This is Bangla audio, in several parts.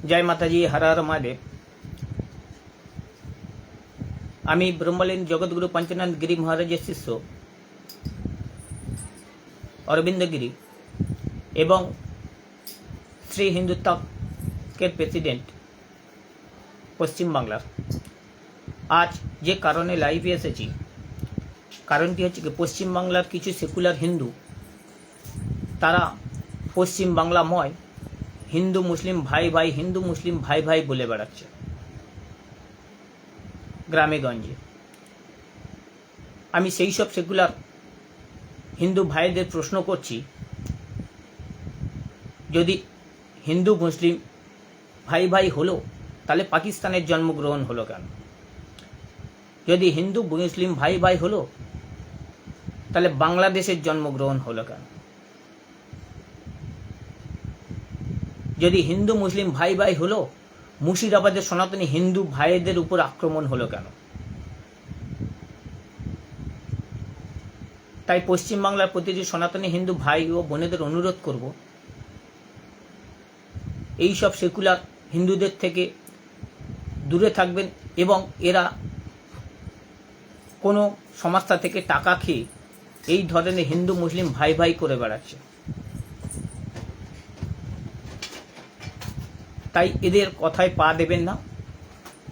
जय माताजी, हर हर महादेव। আমি ব্রহ্মলীন জগৎগুরু পঞ্চানন্দ গিরি মহারাজের শিষ্য অরবিন্দ গিরি এবং শ্রী হিন্দুত্বের প্রেসিডেন্ট পশ্চিমবাংলার। আজ যে কারণে লাইভে এসেছি, কারণটি হচ্ছে কি, পশ্চিমবাংলার কিছু সেকুলার হিন্দু তারা পশ্চিমবাংলাময় হিন্দু মুসলিম ভাই ভাই, হিন্দু মুসলিম ভাই ভাই বলে বেড়াচ্ছে গ্রামে গঞ্জে। আমি সেই সব সেকুলার হিন্দু ভাইদের প্রশ্ন করছি, যদি হিন্দু মুসলিম ভাই ভাই হলো তাহলে পাকিস্তানের জন্মগ্রহণ হলো কেন? যদি হিন্দু মুসলিম ভাই ভাই হলো তাহলে বাংলাদেশের জন্মগ্রহণ হলো কেন? যদি হিন্দু মুসলিম ভাই ভাই হলো, মুর্শিদাবাদের সনাতনী হিন্দু ভাইদের উপর আক্রমণ হলো কেন? তাই পশ্চিমবাংলার প্রতিটি সনাতনী হিন্দু ভাই ও বোনেদের অনুরোধ করব, এই সব সেকুলার হিন্দুদের থেকে দূরে থাকবেন এবং এরা কোনো সংস্থা থেকে টাকা খেয়ে এই ধরনের হিন্দু মুসলিম ভাই ভাই করে বেড়াচ্ছে। তাই এদের কথায় পা দেবেন না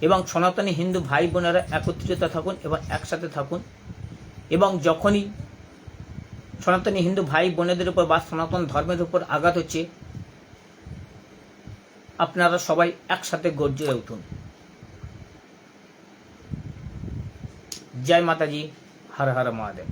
এবং সনাতনী হিন্দু ভাই বোনেরা একত্রিত থাকুন এবং একসাথে থাকুন। এবং যখনই সনাতনী হিন্দু ভাই বোনেদের উপর বা সনাতন ধর্মের উপর আঘাত হচ্ছে, আপনারা সবাই একসাথে গর্জে উঠুন। জয় মাতাজি, হর হর মহাদেব।